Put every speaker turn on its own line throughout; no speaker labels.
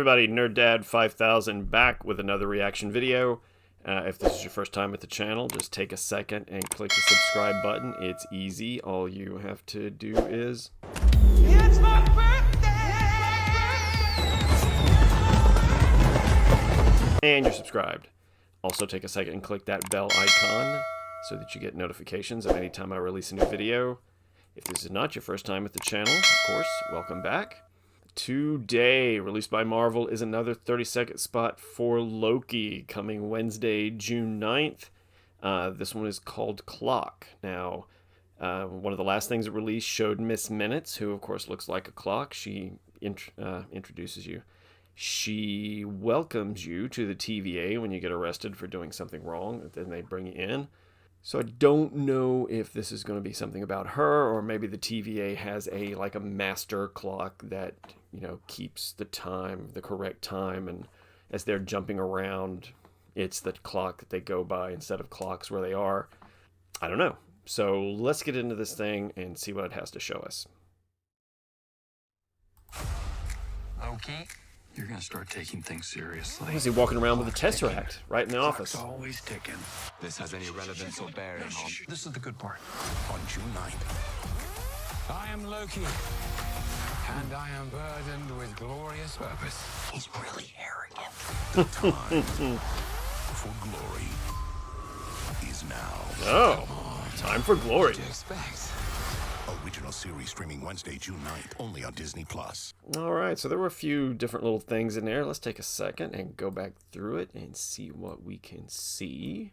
everybody, Nerd Dad 5000 back with another reaction video. If this is your first time at the channel, just take a second and click the subscribe button. It's easy. All you have to do is... It's my birthday! And you're subscribed. Also take a second and click that bell icon so that you get notifications of any time I release a new video. If this is not your first time at the channel, of course, welcome back. Today, released by Marvel, is another 30-second spot for Loki, coming Wednesday, June 9th. This one is called Clock. Now, one of the last things it released showed Miss Minutes, who, of course, looks like a clock. She introduces you. She welcomes you to the TVA when you get arrested for doing something wrong, and then they bring you in. So I don't know if this is going to be something about her, or maybe the TVA has a master clock that, you know, keeps the time, the correct time, and as they're jumping around, it's the clock that they go by instead of clocks where they are. I don't know. So let's get into this thing and see what it has to show us.
Loki, you're gonna start taking things seriously.
Why is he walking around with a Tesseract right in the office?
Always ticking.
This has any relevance or bearing on...
This is the good part.
On June 9th.
I am Loki, and I am burdened with glorious purpose.
He's really arrogant. The time for glory is now.
Oh, time for glory.
What do you expect?
Original series streaming Wednesday, June 9th, only on Disney+.
All right, so there were a few different little things in there. Let's take a second and go back through it and see what we can see.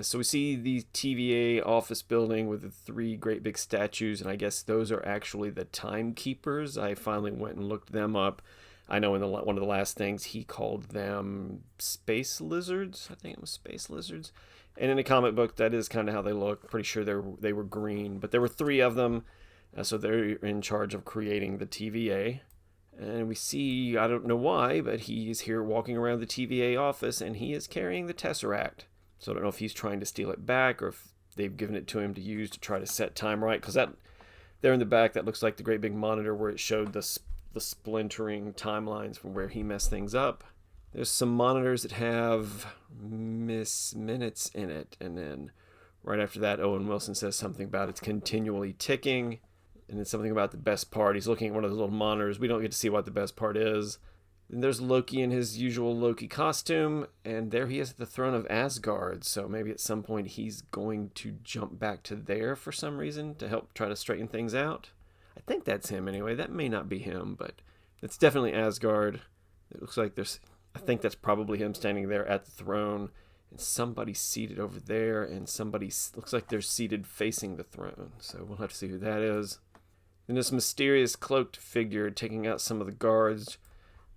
So we see the TVA office building with the three great big statues, and I guess those are actually the timekeepers. I finally went and looked them up. I know in one of the last things he called them space lizards. I think it was space lizards. And in the comic book, that is kind of how they look. Pretty sure they were green, but there were three of them. So they're in charge of creating the TVA. And we see, I don't know why, but he's here walking around the TVA office, and he is carrying the Tesseract. So I don't know if he's trying to steal it back, or if they've given it to him to use to try to set time right. Because that there in the back, that looks like the great big monitor where it showed the splintering timelines from where he messed things up. There's some monitors that have Miss Minutes in it, and then right after that, Owen Wilson says something about it's continually ticking, and then something about the best part. He's looking at one of those little monitors. We don't get to see what the best part is. And there's Loki in his usual Loki costume, and there he is at the throne of Asgard, so maybe at some point he's going to jump back to there for some reason to help try to straighten things out. I think that's him anyway. That may not be him, but it's definitely Asgard. It looks like I think that's probably him standing there at the throne, and somebody seated over there, and somebody looks like they're seated facing the throne. So we'll have to see who that is. Then this mysterious cloaked figure taking out some of the guards.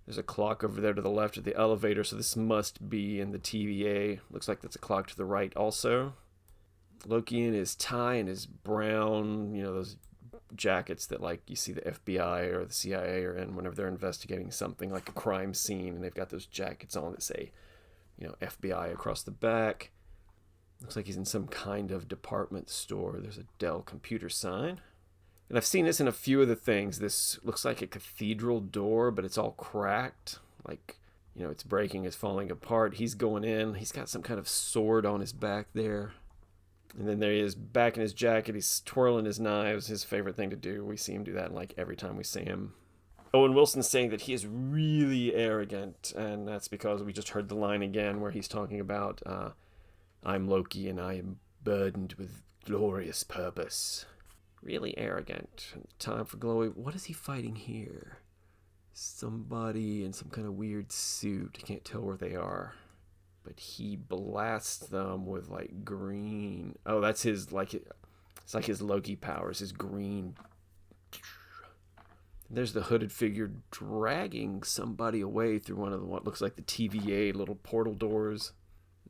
There's a clock over there to the left of the elevator, so this must be in the TVA. Looks like that's a clock to the right also. Loki in his tie and his brown, you know, those jackets that you see the FBI or the CIA are in whenever they're investigating something like a crime scene, and they've got those jackets on that say, you know, FBI across the back. Looks like he's in some kind of department store. There's a Dell computer sign. And I've seen this in a few of the things. This looks like a cathedral door, but it's all cracked. Like, you know, it's breaking, it's falling apart. He's going in. He's got some kind of sword on his back there. And then there he is back in his jacket. He's twirling his knives, his favorite thing to do. We see him do that every time we see him. Owen Wilson's saying that he is really arrogant, and that's because we just heard the line again where he's talking about, I'm Loki and I am burdened with glorious purpose. Really arrogant. Time for glory. What is he fighting here? Somebody in some kind of weird suit. I can't tell where they are. But he blasts them with green. Oh, that's his it's like his Loki powers, his green. There's the hooded figure dragging somebody away through one of what looks like the TVA little portal doors.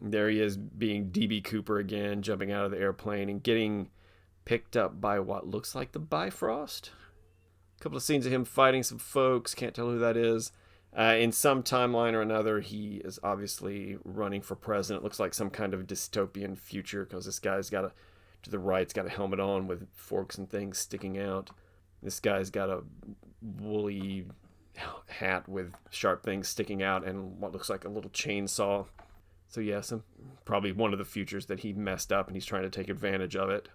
And there he is being DB Cooper again, jumping out of the airplane and getting picked up by what looks like the Bifrost. A couple of scenes of him fighting some folks. Can't tell who that is. In some timeline or another, he is obviously running for president. It looks like some kind of dystopian future because this guy's got to the right's got a helmet on with forks and things sticking out. This guy's got a woolly hat with sharp things sticking out and what looks like a little chainsaw. So yeah, probably one of the futures that he messed up and he's trying to take advantage of it.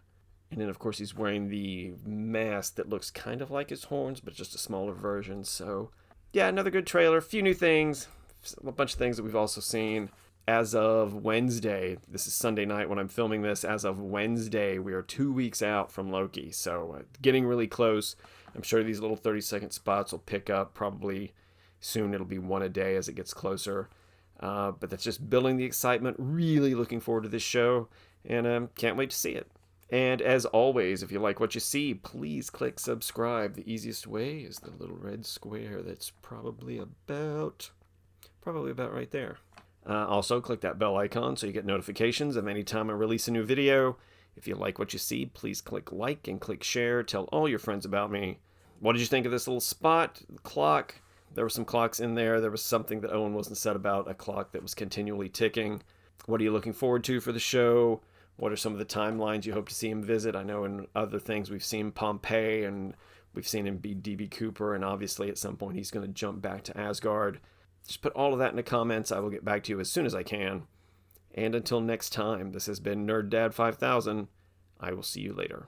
And then of course he's wearing the mask that looks kind of like his horns, but just a smaller version. So yeah, another good trailer. A few new things, a bunch of things that we've also seen. As of Wednesday, this is Sunday night when I'm filming this. As of Wednesday, we are 2 weeks out from Loki, so getting really close. I'm sure these little 30-second spots will pick up probably soon. It'll be one a day as it gets closer. But that's just building the excitement. Really looking forward to this show, and can't wait to see it. And as always, if you like what you see, please click subscribe. The easiest way is the little red square that's probably about right there. Also, click that bell icon so you get notifications of any time I release a new video. If you like what you see, please click like and click share. Tell all your friends about me. What did you think of this little spot? The clock. There were some clocks in there. There was something that Owen wasn't said about, a clock that was continually ticking. What are you looking forward to for the show? What are some of the timelines you hope to see him visit? I know in other things we've seen Pompeii and we've seen him be D.B. Cooper, and obviously at some point he's going to jump back to Asgard. Just put all of that in the comments. I will get back to you as soon as I can. And until next time, this has been Nerd Dad 5000. I will see you later.